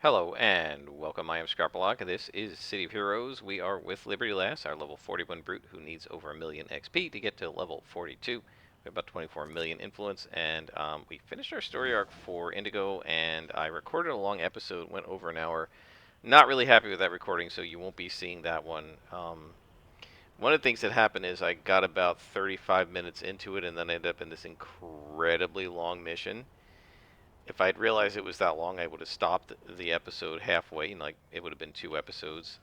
Hello and welcome. I am Scarpalock. This is City of Heroes. We are with Liberty Lass, our level 41 brute who needs over a million XP to get to level 42. We have about 24 million influence, and we finished our story arc for Indigo, and I recorded a long episode, went over an hour. Not really happy with that recording, so you won't be seeing that one. One of the things that happened is I got about 35 minutes into it, and then I ended up in this incredibly long mission. If I'd realized it was that long, I would have stopped the episode halfway, and like it would have been two episodes.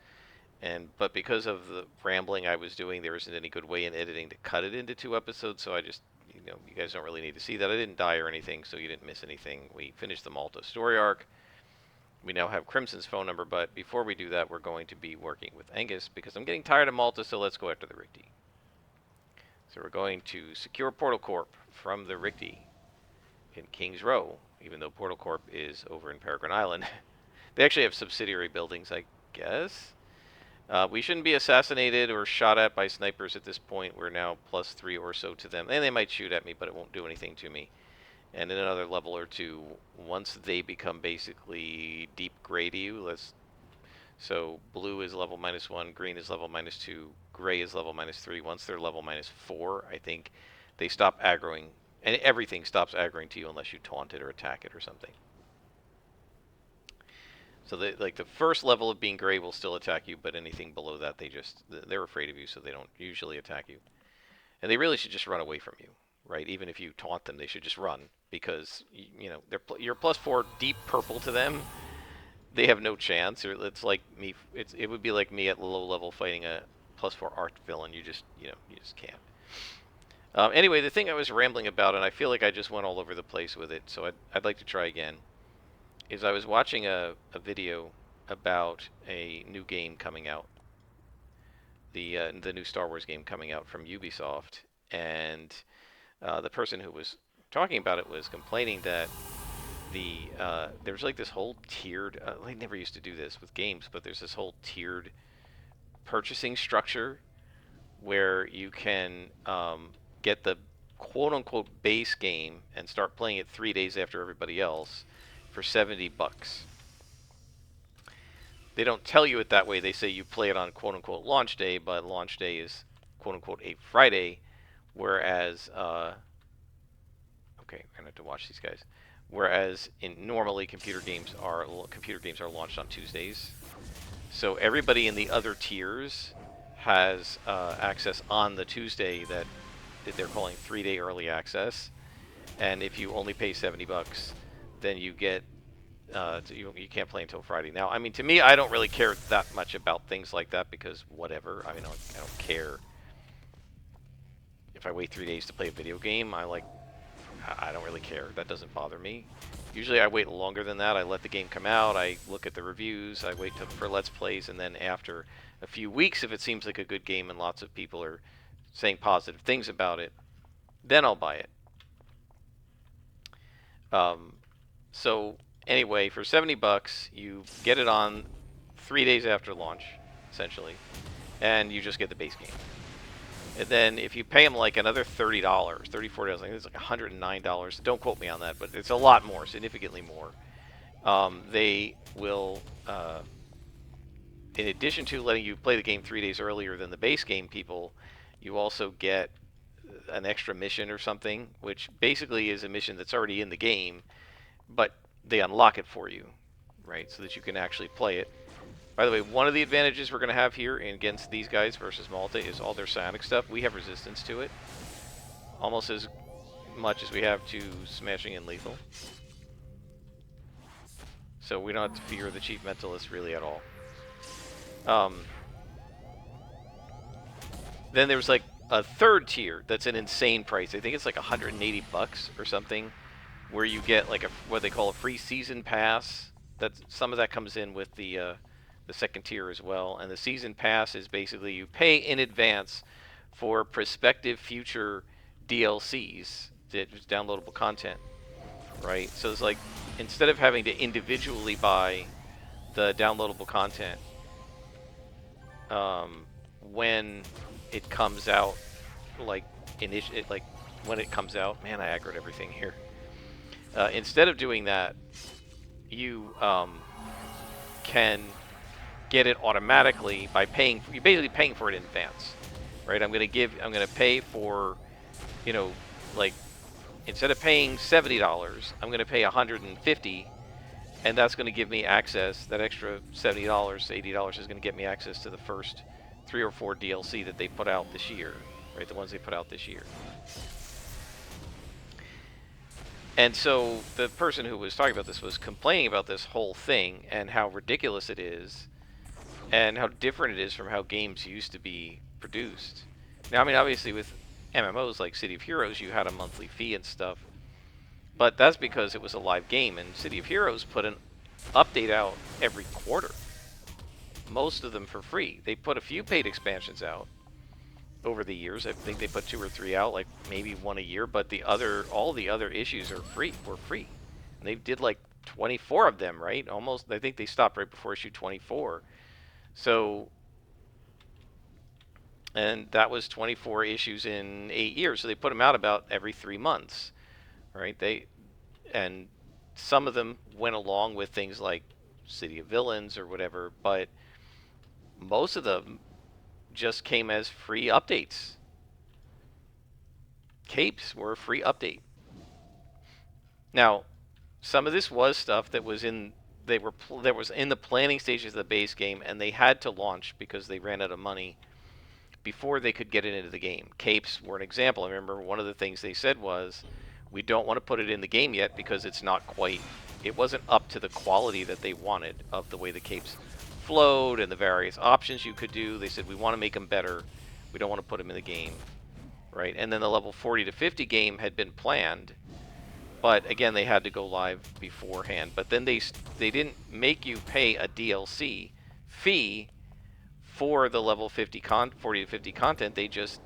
But because of the rambling I was doing, there isn't any good way in editing to cut it into two episodes. So I just, you guys don't really need to see that. I didn't die or anything, so you didn't miss anything. We finished the Malta story arc. We now have Crimson's phone number, but before we do that, we're going to be working with Angus because I'm getting tired of Malta. So let's go after the Richti. So we're going to secure Portal Corp from the Richti in Kings Row, even though Portal Corp is over in Peregrine Island. They actually have subsidiary buildings, I guess. We shouldn't be assassinated or shot at by snipers at this point. We're now +3 or so to them. And they might shoot at me, but it won't do anything to me. And in another level or two, once they become basically deep gray to you, so blue is level -1, green is level -2, gray is level -3. Once they're level -4, I think they stop aggroing. And everything stops aggroing to you unless you taunt it or attack it or something. So the first level of being gray will still attack you, but anything below that, they're afraid of you, so they don't usually attack you. And they really should just run away from you, right? Even if you taunt them, they should just run because you're +4 deep purple to them. They have no chance. It's like me. It would be like me at low level fighting a +4 arch villain. You just can't. Anyway, the thing I was rambling about, and I feel like I just went all over the place with it, so I'd like to try again, is I was watching a video about a new game coming out, the new Star Wars game coming out from Ubisoft, and the person who was talking about it was complaining that there's like this whole tiered. I never used to do this with games, but there's this whole tiered purchasing structure where you can get the quote unquote base game and start playing it 3 days after everybody else for $70. They don't tell you it that way. They say you play it on quote unquote launch day, but launch day is quote unquote a Friday, whereas okay, I'm gonna have to watch these guys. Whereas normally computer games are launched on Tuesdays, so everybody in the other tiers has access on the Tuesday that they're calling 3-day early access. And if you only pay $70, then you get you can't play until Friday. Now, I mean, to me, I don't really care that much about things like that because whatever. I mean, I don't care if I wait 3 days to play a video game. I don't really care. That doesn't bother me. Usually, I wait longer than that. I let the game come out. I look at the reviews. I wait for Let's Plays, and then after a few weeks, if it seems like a good game and lots of people are saying positive things about it, then I'll buy it. So anyway, for $70, you get it on 3 days after launch, essentially, and you just get the base game. And then if you pay them like another $30, $34, I think it's like $109. Don't quote me on that, but it's a lot more, significantly more. They will, in addition to letting you play the game 3 days earlier than the base game people, you also get an extra mission or something, which basically is a mission that's already in the game, but they unlock it for you, right? So that you can actually play it. By the way, one of the advantages we're going to have here against these guys versus Malta is all their psionic stuff. We have resistance to it, almost as much as we have to smashing and lethal. So we don't have to fear the Chief Mentalist really at all. Then there's like a third tier that's an insane price. I think it's like $180 or something, where you get like what they call a free season pass. Some of that comes in with the second tier as well. And the season pass is basically you pay in advance for prospective future DLCs, downloadable content, right? So it's like instead of having to individually buy the downloadable content when it comes out, like when it comes out, man, I aggroed everything here. Instead of doing that, you can get it automatically by paying. You're basically paying for it in advance, right? I'm gonna pay for, you know, like instead of paying $70, I'm gonna pay $150, and that's gonna give me access. That extra $70, $80 is gonna get me access to the first 3 or 4 DLC that they put out this year, right? The ones they put out this year. And so the person who was talking about this was complaining about this whole thing and how ridiculous it is and how different it is from how games used to be produced. Now, I mean, obviously with MMOs like City of Heroes, you had a monthly fee and stuff, but that's because it was a live game, and City of Heroes put an update out every quarter, most of them for free. They put a few paid expansions out over the years. I think they put 2 or 3 out, like maybe one a year, but all the other issues were free. And they did like 24 of them, right? Almost, I think they stopped right before issue 24. So, and that was 24 issues in 8 years. So they put them out about every 3 months, right? And some of them went along with things like City of Villains or whatever, but most of them just came as free updates. Capes were a free update. Now, some of this was stuff that was in that was in the planning stages of the base game, and they had to launch because they ran out of money before they could get it into the game. Capes were an example. I remember one of the things they said was, we don't want to put it in the game yet because it wasn't up to the quality that they wanted of the way the capes flowed and the various options you could do. They said, we want to make them better. We don't want to put them in the game, right? And then the level 40 to 50 game had been planned, but again, they had to go live beforehand. But then they didn't make you pay a DLC fee for the level 40 to 50 content. They just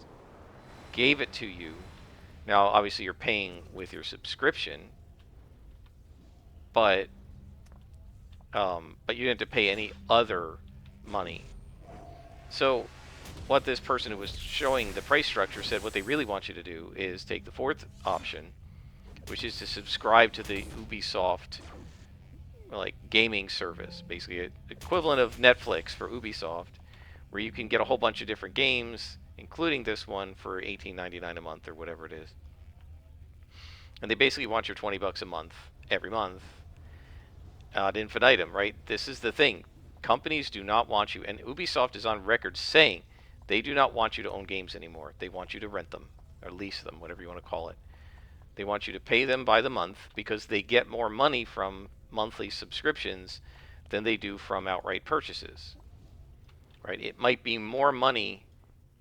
gave it to you. Now, obviously, you're paying with your subscription, but you didn't have to pay any other money. So, what this person who was showing the price structure said, what they really want you to do is take the 4th option, which is to subscribe to the Ubisoft like gaming service, basically an equivalent of Netflix for Ubisoft, where you can get a whole bunch of different games, including this one for $18.99 a month or whatever it is. And they basically want your $20 a month every month ad infinitum, right? This is the thing. Companies do not want you, and Ubisoft is on record saying they do not want you to own games anymore. They want you to rent them or lease them, whatever you want to call it. They want you to pay them by the month because they get more money from monthly subscriptions than they do from outright purchases, right? It might be more money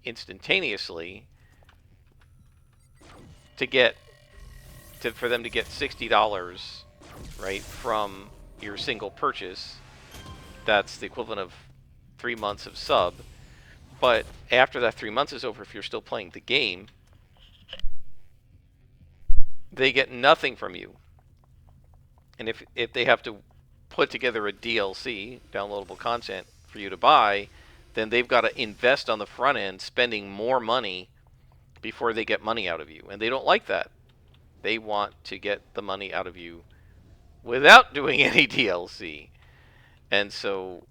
instantaneously for them to get $60, right, from your single purchase. That's the equivalent of 3 months of sub. But after that 3 months is over, if you're still playing the game, they get nothing from you. And if they have to put together a DLC, downloadable content, for you to buy, then they've got to invest on the front end, spending more money before they get money out of you. And they don't like that. They want to get the money out of you without doing any DLC. And so,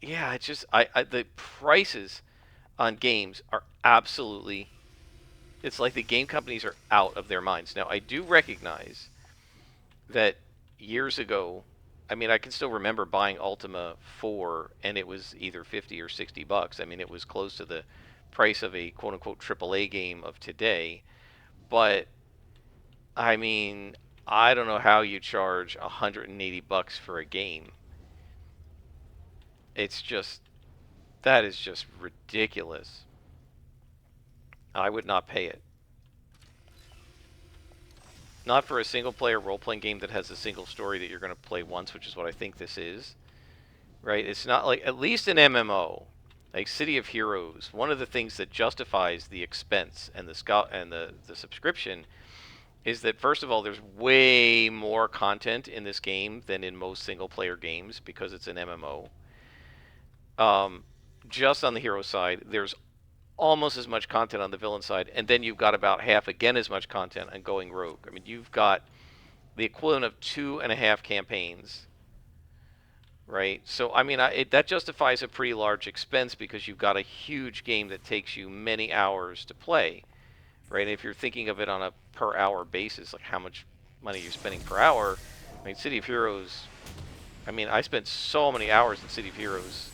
yeah, it's just the prices on games are absolutely, it's like the game companies are out of their minds. Now, I do recognize that years ago, I mean, I can still remember buying Ultima 4, and it was either 50 or $60. I mean, it was close to the price of a quote-unquote AAA game of today. But, I mean, I don't know how you charge $180 for a game. It's just, that is just ridiculous. I would not pay it. Not for a single-player role-playing game that has a single story that you're going to play once, which is what I think this is. Right? It's not like, at least an MMO, like City of Heroes, one of the things that justifies the expense and the subscription is that, first of all, there's way more content in this game than in most single-player games because it's an MMO. Just on the hero side, there's almost as much content on the villain side, and then you've got about half again as much content on going rogue. I mean, you've got the equivalent of 2.5 campaigns right? So I mean, that justifies a pretty large expense because you've got a huge game that takes you many hours to play, right? If you're thinking of it on a per hour basis, like how much money you're spending per hour, I mean, City of Heroes. I mean, I spent so many hours in City of Heroes.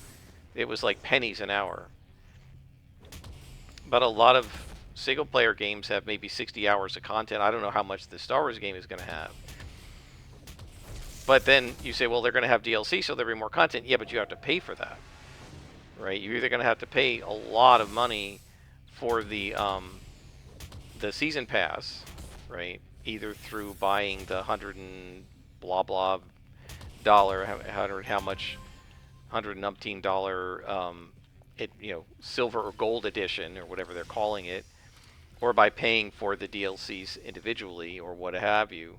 It was like pennies an hour. But a lot of single player games have maybe 60 hours of content. I don't know how much the Star Wars game is going to have. But then you say, well, they're going to have DLC, so there'll be more content. Yeah, but you have to pay for that, right? You're either going to have to pay a lot of money for the season pass, right? Either through buying the hundred and blah blah dollar, how much, hundred and umpteen dollar, silver or gold edition or whatever they're calling it, or by paying for the DLCs individually or what have you.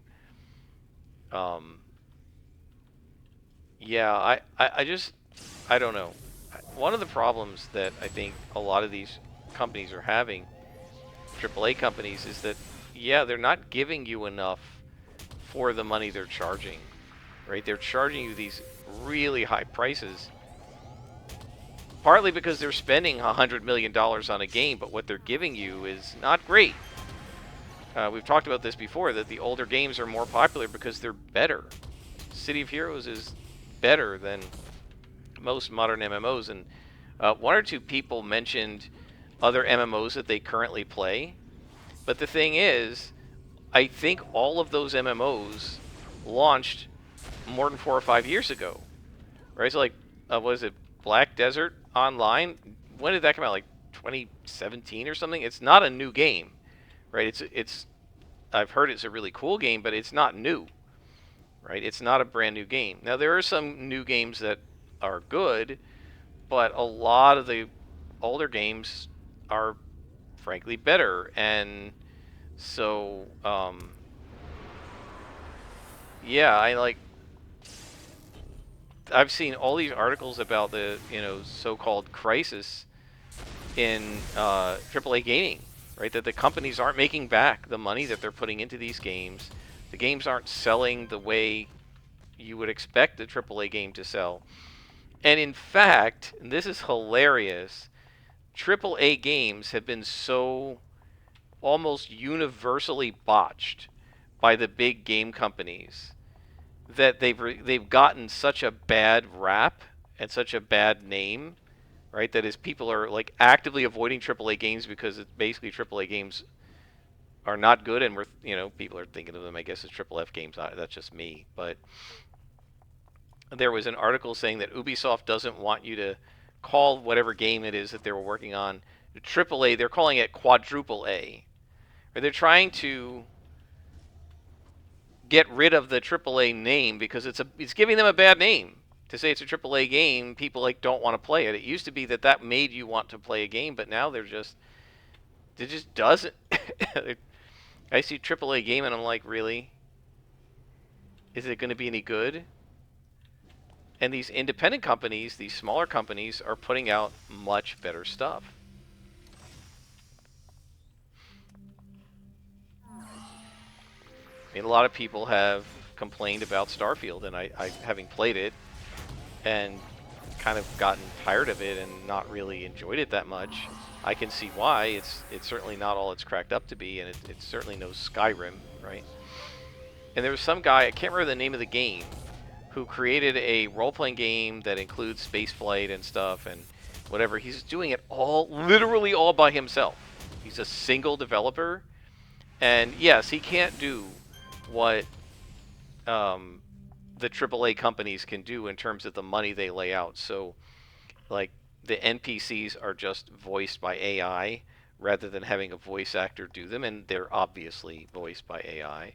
Um, yeah, I just I don't know. One of the problems that I think a lot of these companies are having, AAA companies, is that yeah, they're not giving you enough for the money they're charging, right? They're charging you these really high prices, partly because they're spending $100 million on a game, but what they're giving you is not great. We've talked about this before, that the older games are more popular because they're better. City of Heroes is better than most modern MMOs, and one or two people mentioned other MMOs that they currently play. But the thing is, I think all of those MMOs launched more than 4 or 5 years ago, right? So like, what is it, Black Desert Online? When did that come out? Like 2017 or something? It's not a new game, right? It's I've heard it's a really cool game, but it's not new, right? It's not a brand new game. Now there are some new games that are good, but a lot of the older games are frankly better, and so yeah, I've seen all these articles about the so-called crisis in AAA gaming, right? That the companies aren't making back the money that they're putting into these games. The games aren't selling the way you would expect a AAA game to sell. And in fact, and this is hilarious, AAA games have been so almost universally botched by the big game companies that they've gotten such a bad rap and such a bad name, right? That is, people are like actively avoiding AAA games because it's basically AAA games are not good, and people are thinking of them, I guess, as Triple F games. That's just me, but there was an article saying that Ubisoft doesn't want you to call whatever game it is that they were working on AAA. They're calling it quadruple A. Or they're trying to get rid of the AAA name because it's giving them a bad name. To say it's a AAA game, people like don't want to play it. It used to be that made you want to play a game, but now it just doesn't. I see AAA game and I'm like, really? Is it going to be any good? And these independent companies, these smaller companies, are putting out much better stuff. I mean, a lot of people have complained about Starfield, and I having played it and kind of gotten tired of it and not really enjoyed it that much. I can see why. It's certainly not all it's cracked up to be, and it's certainly no Skyrim, right? And there was some guy, I can't remember the name of the game, who created a role-playing game that includes spaceflight and stuff and whatever. He's doing it all, literally all by himself. He's a single developer, and yes, he can't do what the AAA companies can do in terms of the money they lay out. So, like, the NPCs are just voiced by AI rather than having a voice actor do them, and they're obviously voiced by AI.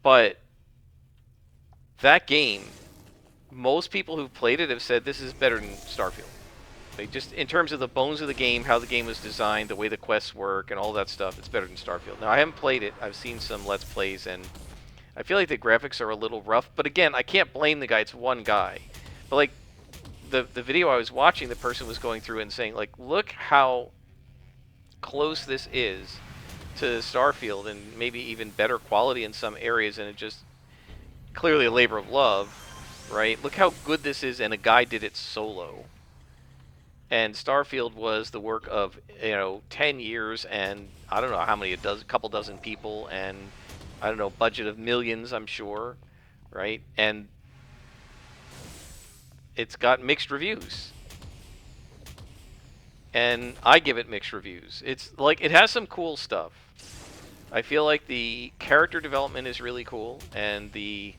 But that game, most people who've played it have said this is better than Starfield. They just, in terms of the bones of the game, how the game was designed, the way the quests work, and all that stuff, it's better than Starfield. Now, I haven't played it. I've seen some Let's Plays, and I feel like the graphics are a little rough. But again, I can't blame the guy. It's one guy. But like the video I was watching, the person was going through and saying, like, look how close this is to Starfield, and maybe even better quality in some areas, and it just clearly a labor of love. right? Look how good this is, and a guy did it solo. And Starfield was the work of 10 years and I don't know how many, a couple dozen people, and I don't know, budget of millions, I'm sure, right? And it's got mixed reviews, and I give it mixed reviews. It's like it has some cool stuff. I feel like the character development is really cool, and the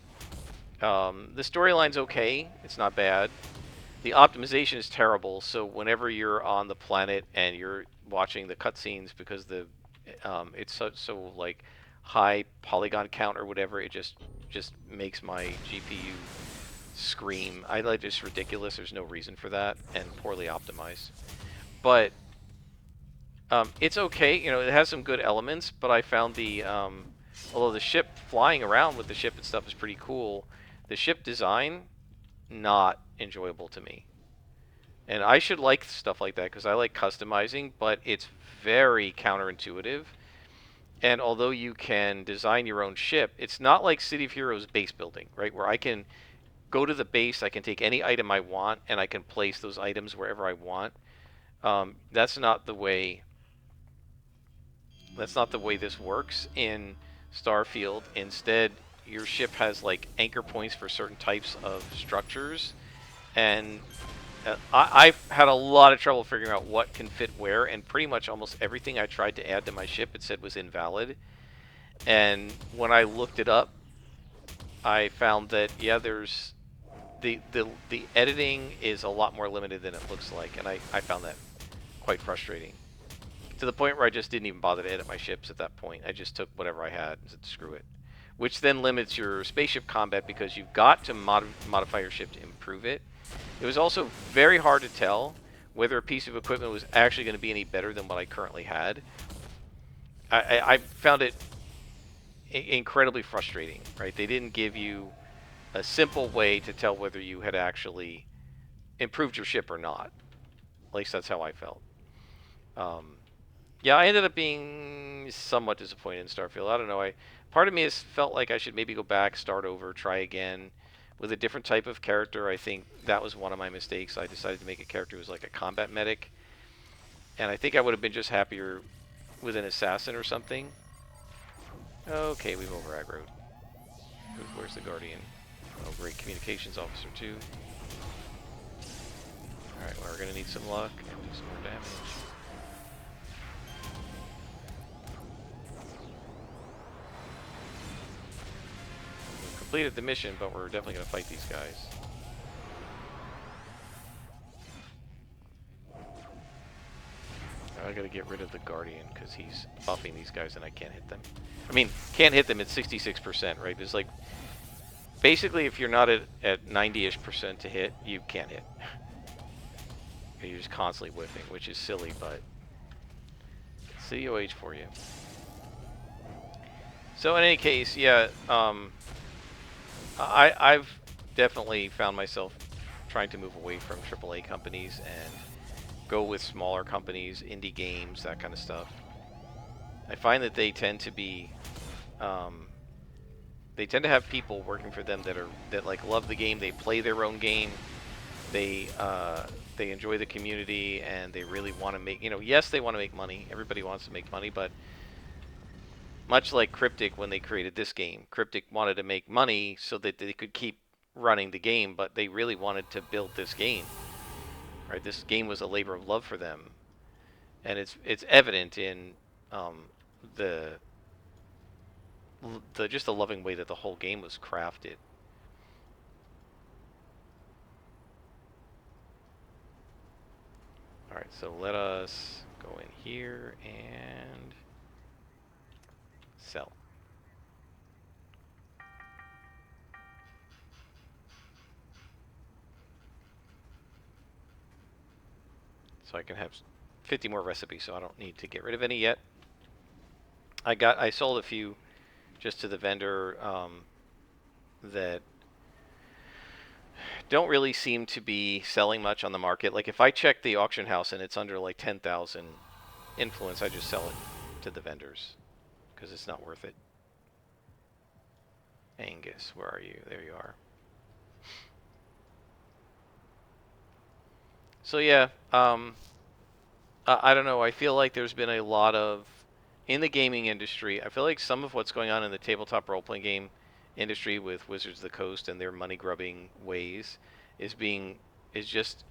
storyline's okay. It's not bad. The optimization is terrible. So whenever you're on the planet and you're watching the cutscenes, because it's so like high polygon count or whatever, it just makes my GPU scream. I like it's ridiculous. There's no reason for that, and poorly optimized. But it's okay. It has some good elements, but I found although the ship flying around with the ship and stuff is pretty cool, the ship design not enjoyable to me. And I should like stuff like that because I like customizing, but it's very counterintuitive. And although you can design your own ship, it's not like City of Heroes base building, right? Where I can go to the base, I can take any item I want, and I can place those items wherever I want. That's not the way. That's not the way this works in Starfield. Instead, your ship has like anchor points for certain types of structures, and I've had a lot of trouble figuring out what can fit where, and pretty much almost everything I tried to add to my ship, it said was invalid. And when I looked it up, I found that yeah, there's the editing is a lot more limited than it looks like, and I found that quite frustrating. To the point where I just didn't even bother to edit my ships at that point. I just took whatever I had and said screw it. Which then limits your spaceship combat because you've got to modify your ship to improve it. It was also very hard to tell whether a piece of equipment was actually going to be any better than what I currently had. I found it incredibly frustrating, right? They didn't give you a simple way to tell whether you had actually improved your ship or not. At least that's how I felt. Um, yeah, I ended up being somewhat disappointed in Starfield. I don't know. Part of me has felt like I should maybe go back, start over, try again with a different type of character. I think that was one of my mistakes. I decided to make a character who was like a combat medic, and I think I would have been just happier with an assassin or something. Okay, we've over aggroed. Where's the Guardian? Oh, great communications officer too. All right, well, we're gonna need some luck and do some more damage. We've completed the mission, but we're definitely gonna fight these guys. I gotta get rid of the Guardian because he's buffing these guys and I can't hit them. I mean, can't hit them at 66%, right? It's like, basically if you're not at 90-ish% to hit, you can't hit. You're just constantly whiffing, which is silly, but COH for you. So in any case, yeah, I've definitely found myself trying to move away from AAA companies and go with smaller companies, indie games, that kind of stuff. I find that they tend to be, they tend to have people working for them that like love the game. They play their own game. They enjoy the community and they really want to make. Yes, they want to make money. Everybody wants to make money, but much like Cryptic when they created this game, Cryptic wanted to make money so that they could keep running the game, but they really wanted to build this game. Right? This game was a labor of love for them, and it's evident in the just the loving way that the whole game was crafted. All right, so let us go in here and sell. So I can have 50 more recipes, so I don't need to get rid of any yet. I sold a few just to the vendor that don't really seem to be selling much on the market. Like if I check the auction house and it's under like 10,000 influence, I just sell it to the vendors because it's not worth it. Angus, where are you? There you are. So yeah, I don't know. I feel like there's been a lot of in the gaming industry. I feel like some of what's going on in the tabletop role-playing game industry with Wizards of the Coast and their money-grubbing ways is being is just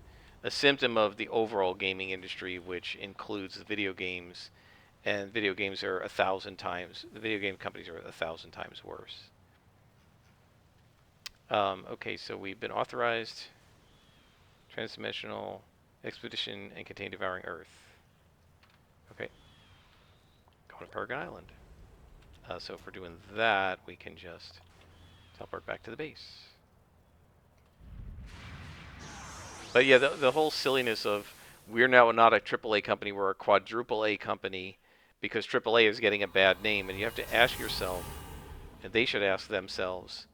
a symptom of the overall gaming industry, which includes the video games. And video games are 1,000 times. The video game companies are 1,000 times worse. Okay, so we've been authorized. Transdimensional expedition and contain devouring Earth. Okay, going to Paragon Island. So if we're doing that, we can just teleport back to the base. But yeah, the whole silliness of we're now not a AAA company, we're a quadruple A company because AAA is getting a bad name. And you have to ask yourself, and they should ask themselves,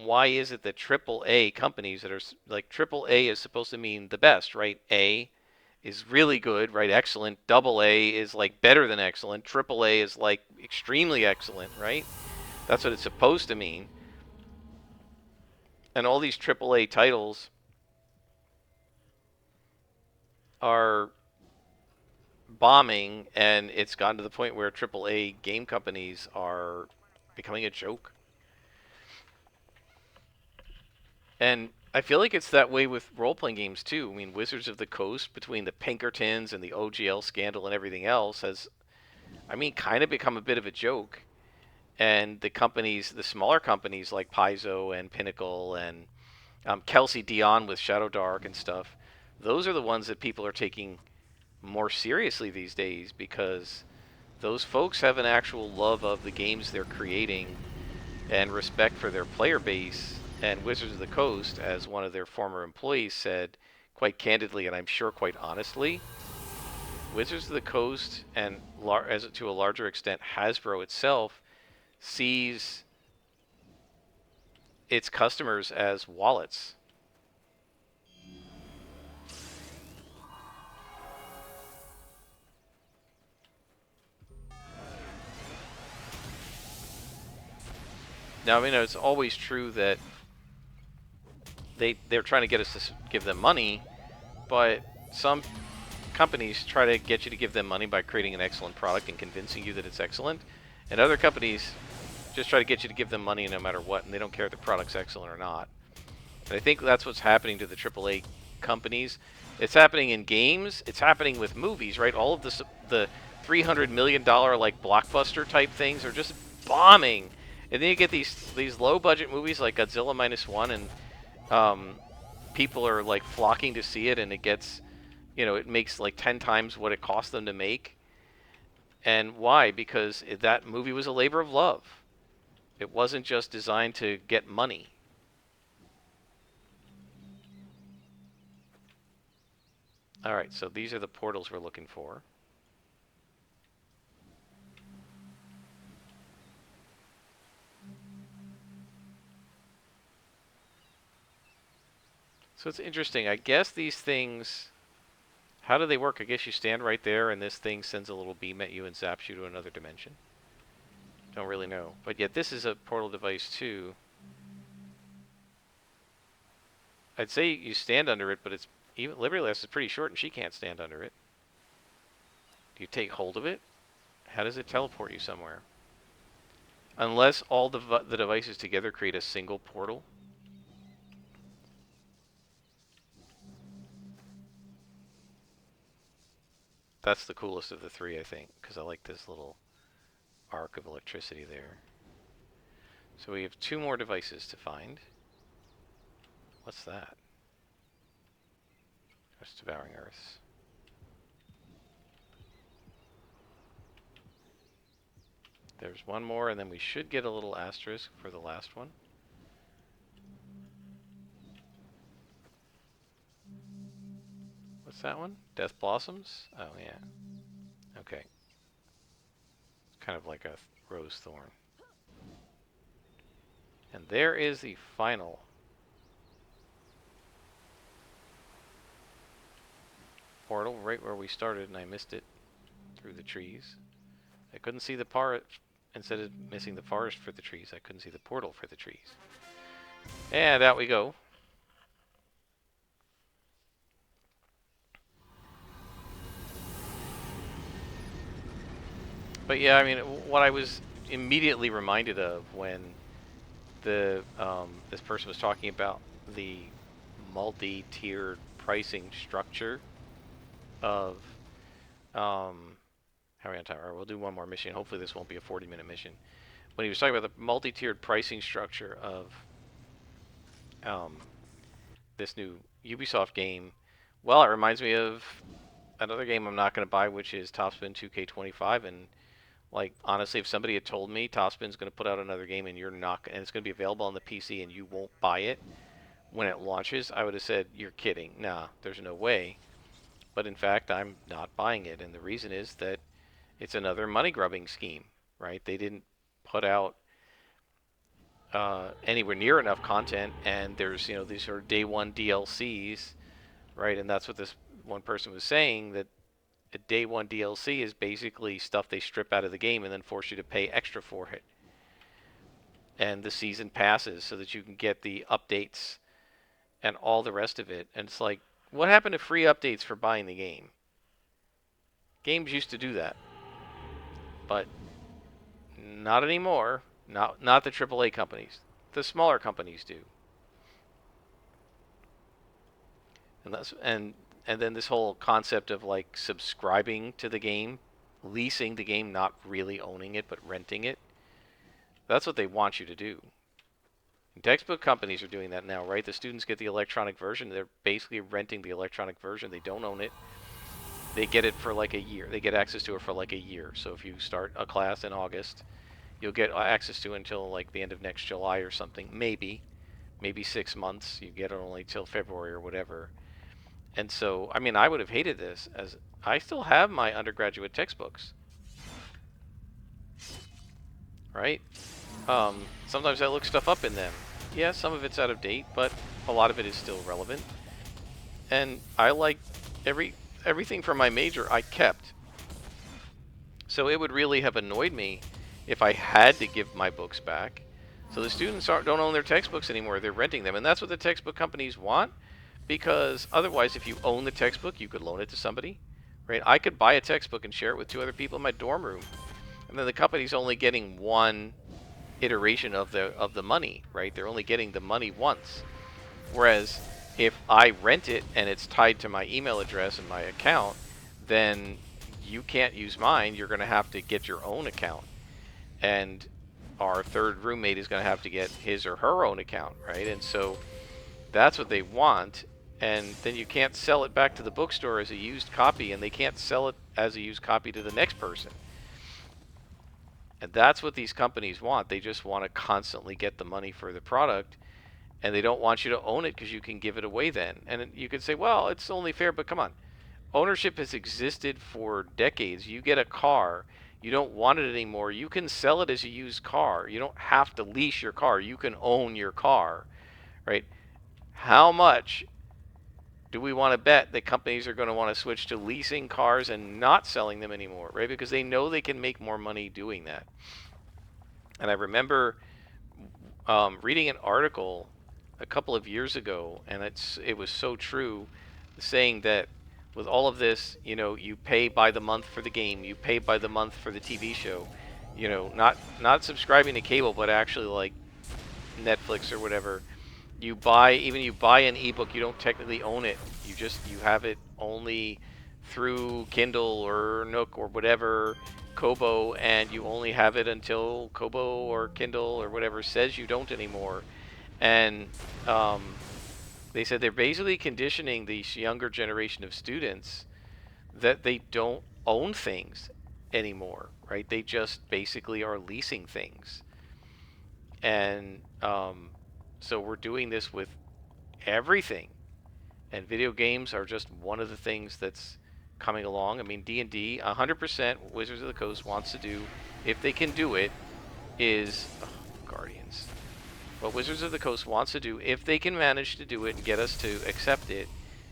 why is it that AAA companies that are like AAA is supposed to mean the best, right? A is really good, right? Excellent. Double A is like better than excellent. Triple A is like extremely excellent, right? That's what it's supposed to mean. And all these AAA titles are bombing, and it's gotten to the point where AAA game companies are becoming a joke. And I feel like it's that way with role-playing games too. I mean, Wizards of the Coast, between the Pinkertons and the OGL scandal and everything else, has, I mean, kind of become a bit of a joke. And the companies, the smaller companies like Paizo and Pinnacle and Kelsey Dion with Shadow Dark and stuff, those are the ones that people are taking more seriously these days because those folks have an actual love of the games they're creating and respect for their player base. And Wizards of the Coast, as one of their former employees said quite candidly, and I'm sure quite honestly, Wizards of the Coast, and as to a larger extent Hasbro itself, sees its customers as wallets. Now, I mean, it's always true that they're trying to get us to give them money, but some companies try to get you to give them money by creating an excellent product and convincing you that it's excellent, and other companies just try to get you to give them money no matter what, and they don't care if the product's excellent or not. And I think that's what's happening to the AAA companies. It's happening in games. It's happening with movies, right? All of the $300 million like blockbuster type things are just bombing, and then you get these low budget movies like Godzilla Minus One, and people are like flocking to see it, and it gets, it makes like 10 times what it cost them to make. And why? Because that movie was a labor of love. It wasn't just designed to get money. All right, so these are the portals we're looking for. So it's interesting. I guess these things, how do they work? I guess you stand right there and this thing sends a little beam at you and zaps you to another dimension. Don't really know. But yet this is a portal device too. I'd say you stand under it, but it's even Liberty Lass is pretty short and she can't stand under it. Do you take hold of it? How does it teleport you somewhere? Unless all the devices together create a single portal. That's the coolest of the three, I think, because I like this little arc of electricity there. So we have two more devices to find. What's that? That's devouring Earths. There's one more, and then we should get a little asterisk for the last one. What's that one? Death Blossoms? Oh, yeah. Okay. It's kind of like a rose thorn. And there is the final portal right where we started, and I missed it through the trees. I couldn't see the part. Instead of missing the forest for the trees, I couldn't see the portal for the trees. And out we go. But yeah, I mean, what I was immediately reminded of when the this person was talking about the multi-tiered pricing structure of how are we on time? All right, we'll do one more mission. Hopefully, this won't be a 40-minute mission. When he was talking about the multi-tiered pricing structure of um, this new Ubisoft game, well, it reminds me of another game I'm not going to buy, which is Topspin 2K25. And like honestly, if somebody had told me Topspin's going to put out another game and you're not, and it's going to be available on the PC and you won't buy it when it launches, I would have said you're kidding. Nah, there's no way. But in fact, I'm not buying it, and the reason is that it's another money grubbing scheme, right? They didn't put out anywhere near enough content, and there's these sort of day one DLCs, right? And that's what this one person was saying, that a day one DLC is basically stuff they strip out of the game and then force you to pay extra for it. And the season passes so that you can get the updates and all the rest of it. And it's like, what happened to free updates for buying the game? Games used to do that, but not anymore. Not the AAA companies. The smaller companies do. And then this whole concept of like subscribing to the game, leasing the game, not really owning it but renting it. That's what they want you to do. And textbook companies are doing that now, right? The students get the electronic version. They're basically renting the electronic version. They don't own it. They get it for like a year. They get access to it for like a year. So if you start a class in August, you'll get access to it until like the end of next July or something. Maybe 6 months. You get it only till February or whatever. And so, I mean, I would have hated this, as I still have my undergraduate textbooks, right? Sometimes I look stuff up in them. Yeah, some of it's out of date, but a lot of it is still relevant. And I like everything from my major I kept. So it would really have annoyed me if I had to give my books back. So the students don't own their textbooks anymore. They're renting them. And that's what the textbook companies want, because otherwise, if you own the textbook, you could loan it to somebody, right? I could buy a textbook and share it with 2 other people in my dorm room. And then the company's only getting one iteration of the money, right? They're only getting the money once. Whereas if I rent it and it's tied to my email address and my account, then you can't use mine. You're going to have to get your own account. And our third roommate is going to have to get his or her own account, right? And so that's what they want. And then you can't sell it back to the bookstore as a used copy, and they can't sell it as a used copy to the next person. And that's what these companies want. They just want to constantly get the money for the product, and they don't want you to own it because you can give it away then. And you could say, well, it's only fair, but come on. Ownership has existed for decades. You get a car, you don't want it anymore, you can sell it as a used car. You don't have to lease your car. You can own your car, right? How much do we want to bet that companies are going to want to switch to leasing cars and not selling them anymore, right? Because they know they can make more money doing that. And I remember reading an article a couple of years ago, and it was so true, saying that with all of this, you pay by the month for the game, you pay by the month for the TV show, not subscribing to cable, but actually like Netflix or whatever. You buy an ebook, you don't technically own it. You have it only through Kindle or Nook or whatever, Kobo, and you only have it until Kobo or Kindle or whatever says you don't anymore. And they said they're basically conditioning this younger generation of students that they don't own things anymore, right? They just basically are leasing things. And so we're doing this with everything, and video games are just one of the things that's coming along. I mean, D&D, 100% Wizards of the Coast wants to do, if they can do it, is Guardians. What Wizards of the Coast wants to do, if they can manage to do it and get us to accept it,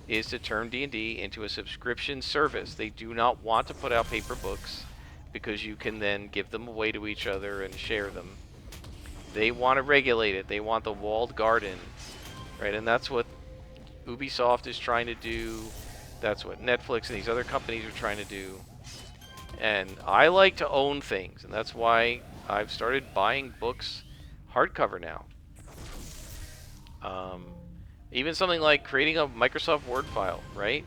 is to turn D&D into a subscription service. They do not want to put out paper books because you can then give them away to each other and share them. They want to regulate it. They want the walled garden, right? And that's what Ubisoft is trying to do. That's what Netflix and these other companies are trying to do. And I like to own things, and that's why I've started buying books hardcover now. Um, Even something like creating a Microsoft Word file, right?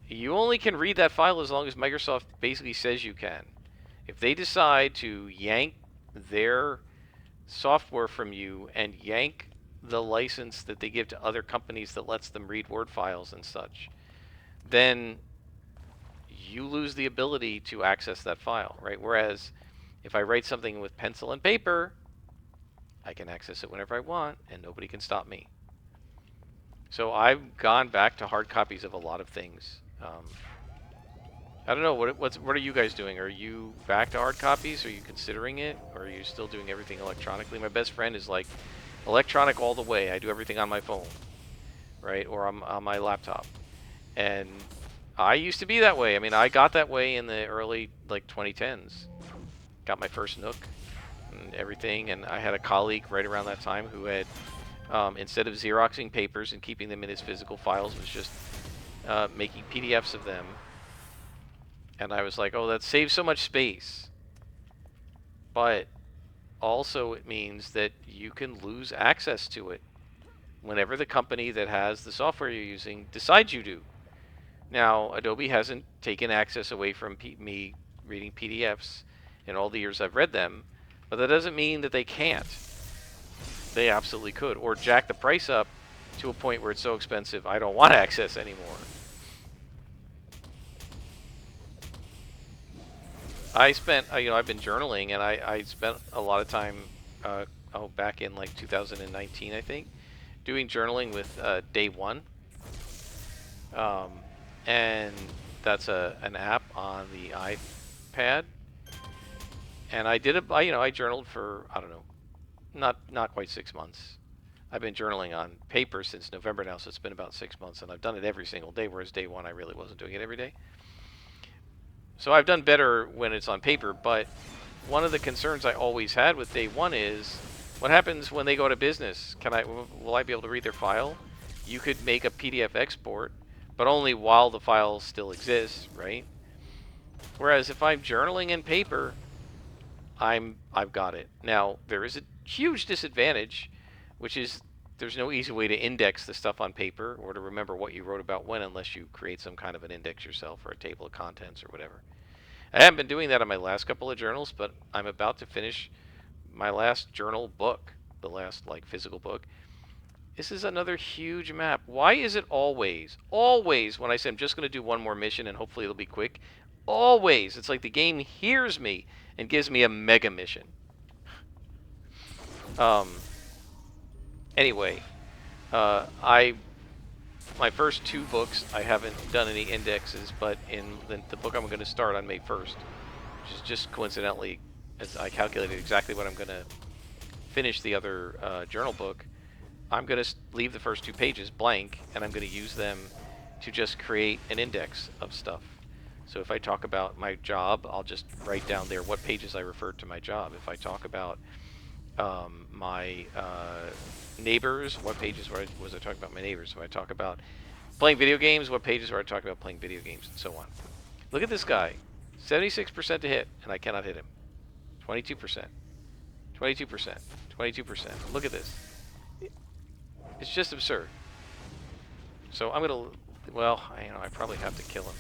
You only can read that file as long as Microsoft basically says you can. If they decide to yank their software from you and yank the license that they give to other companies that lets them read Word files and such, then you lose the ability to access that file, right? Whereas if I write something with pencil and paper, I can access it whenever I want and nobody can stop me. So I've gone back to hard copies of a lot of things. I don't know, what are you guys doing? Are you back to hard copies? Are you considering it? Or are you still doing everything electronically? My best friend is like electronic all the way. I do everything on my phone, right? Or on my laptop. And I used to be that way. I mean, I got that way in the early, like, 2010s. Got my first Nook and everything. And I had a colleague right around that time who had, instead of Xeroxing papers and keeping them in his physical files, was just making PDFs of them. And I was like, oh, that saves so much space. But also it means that you can lose access to it whenever the company that has the software you're using decides you do. Now, Adobe hasn't taken access away from me reading PDFs in all the years I've read them, but that doesn't mean that they can't. They absolutely could, or jack the price up to a point where it's so expensive I don't want access anymore. I spent, I've been journaling, and I spent a lot of time, back in like 2019, I think, doing journaling with Day One. Um, and that's an app on the iPad. And I did it. I journaled for, I don't know, not quite 6 months. I've been journaling on paper since November now, so it's been about 6 months, and I've done it every single day. Whereas Day One, I really wasn't doing it every day. So I've done better when it's on paper. But one of the concerns I always had with Day One is, what happens when they go to business? Will I be able to read their file? You could make a PDF export, but only while the file still exists, right? Whereas if I'm journaling in paper, I've got it. Now, there is a huge disadvantage, which is there's no easy way to index the stuff on paper or to remember what you wrote about when, unless you create some kind of an index yourself or a table of contents or whatever. I haven't been doing that on my last couple of journals, but I'm about to finish my last journal book, the last like physical book. This is another huge map. Why is it always when I say I'm just going to do one more mission and hopefully it'll be quick, always it's like the game hears me and gives me a mega mission. Anyway, my first two books I haven't done any indexes, but in the book I'm going to start on May 1st, which is just coincidentally, as I calculated exactly what I'm going to finish the other journal book, I'm going to leave the first 2 pages blank, and I'm going to use them to just create an index of stuff. So if I talk about my job, I'll just write down there what pages I referred to my job. If I talk about my neighbors, what pages was I talking about my neighbors? If I talk about playing video games, what pages were I talking about playing video games, and so on. Look at this guy. 76% to hit, and I cannot hit him. 22%. 22%. 22%. Look at this. It's just absurd. So I'm going to, well, I probably have to kill him.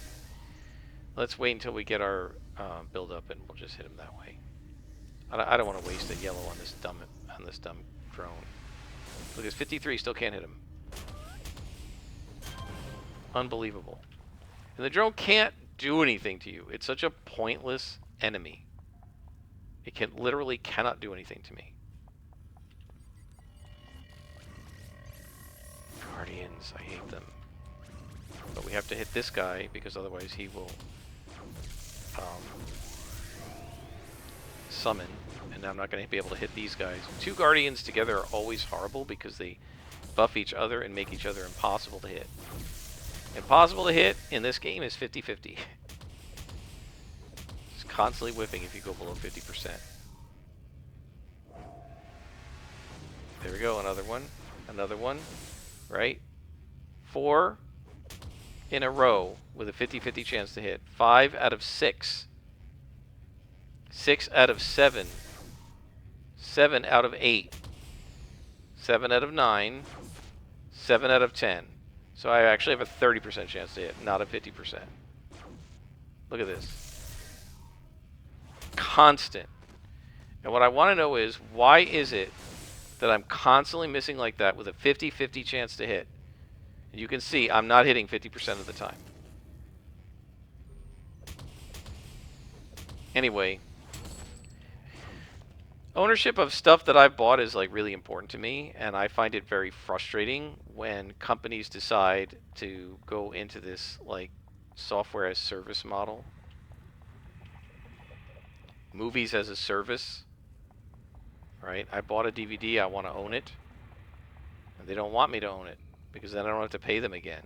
Let's wait until we get our build up, and we'll just hit him that way. I don't want to waste a yellow on this dumb drone. Look, it's 53, still can't hit him. Unbelievable. And the drone can't do anything to you. It's such a pointless enemy. It literally cannot do anything to me. Guardians, I hate them. But we have to hit this guy, because otherwise he will summon, and I'm not going to be able to hit these guys. 2 Guardians together are always horrible because they buff each other and make each other impossible to hit. Impossible to hit in this game is 50-50. It's constantly whiffing if you go below 50%. There we go, another one, right? 4 in a row with a 50-50 chance to hit. 5 out of 6 6 out of 7. 7 out of 8. 7 out of 9. 7 out of 10. So I actually have a 30% chance to hit, not a 50%. Look at this. Constant. And what I want to know is, why is it that I'm constantly missing like that with a 50-50 chance to hit? And you can see I'm not hitting 50% of the time. Anyway, ownership of stuff that I've bought is like really important to me, and I find it very frustrating when companies decide to go into this like software as service model. Movies as a service, right? I bought a DVD, I want to own it, and they don't want me to own it because then I don't have to pay them again.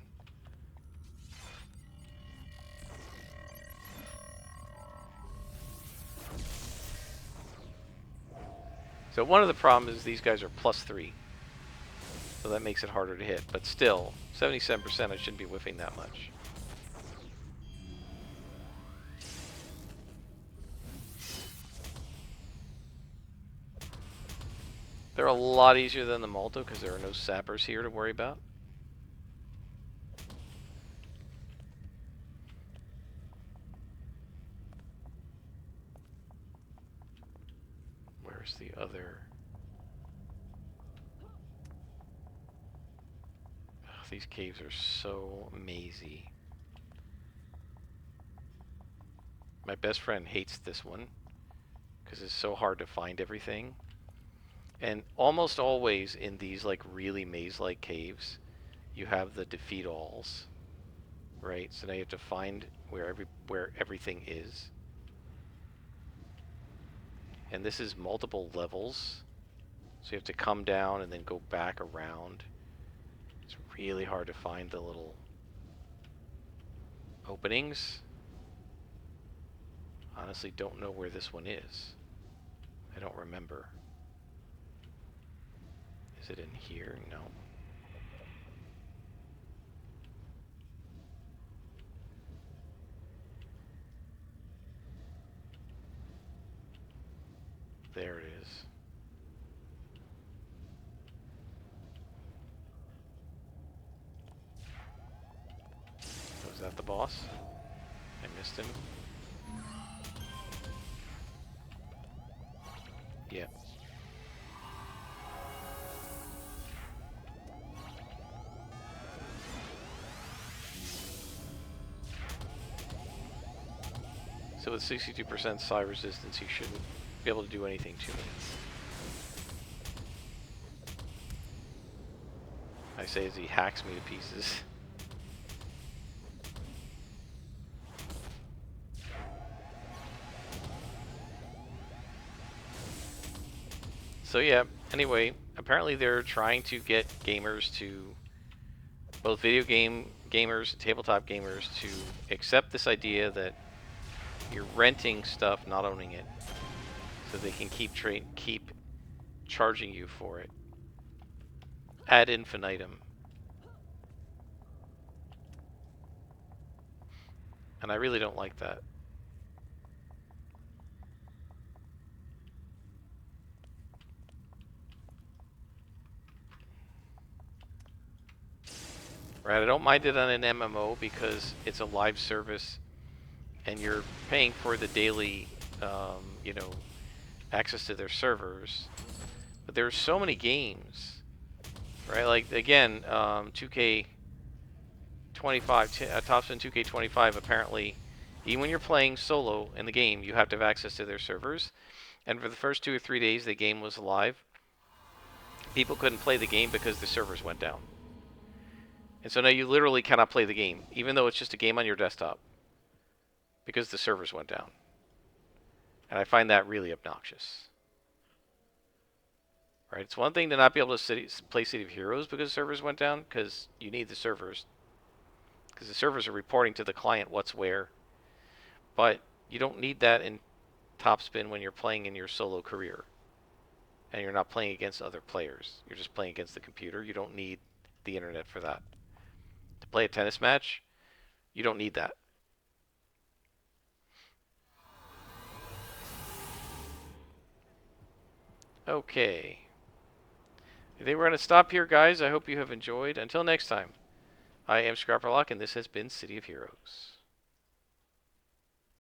So one of the problems is these guys are +3. So that makes it harder to hit. But still, 77%, I shouldn't be whiffing that much. They're a lot easier than the Malto because there are no sappers here to worry about. Where's the other? Ugh, these caves are so mazy. My best friend hates this one because it's so hard to find everything. And almost always in these like really maze-like caves, you have the defeat alls, right? So now you have to find where everything is. And this is multiple levels, so you have to come down and then go back around. It's really hard to find the little openings. Honestly, don't know where this one is. I don't remember. Is it in here? No. There it is. Was that the boss? I missed him. Yeah. So with 62% psi resistance, he shouldn't be able to do anything to me. I say as he hacks me to pieces. So yeah, anyway, apparently they're trying to get gamers to, both video game gamers and tabletop gamers, to accept this idea that you're renting stuff, not owning it, so they can keep charging you for it ad infinitum. And I really don't like that. Right, I don't mind it on an MMO because it's a live service and you're paying for the daily, you know, access to their servers. But there's so many games, right? Like, again, 2K25, Topspin 2K25, apparently, even when you're playing solo in the game, you have to have access to their servers. And for the first 2 or 3 days the game was live, people couldn't play the game because the servers went down. And so now you literally cannot play the game, even though it's just a game on your desktop, because the servers went down. And I find that really obnoxious. Right? It's one thing to not be able to play City of Heroes because servers went down, because you need the servers. Because the servers are reporting to the client what's where. But you don't need that in Topspin when you're playing in your solo career. And you're not playing against other players. You're just playing against the computer. You don't need the internet for that. To play a tennis match, you don't need that. Okay. I think we're going to stop here, guys. I hope you have enjoyed. Until next time, I am Scarperlock, and this has been City of Heroes.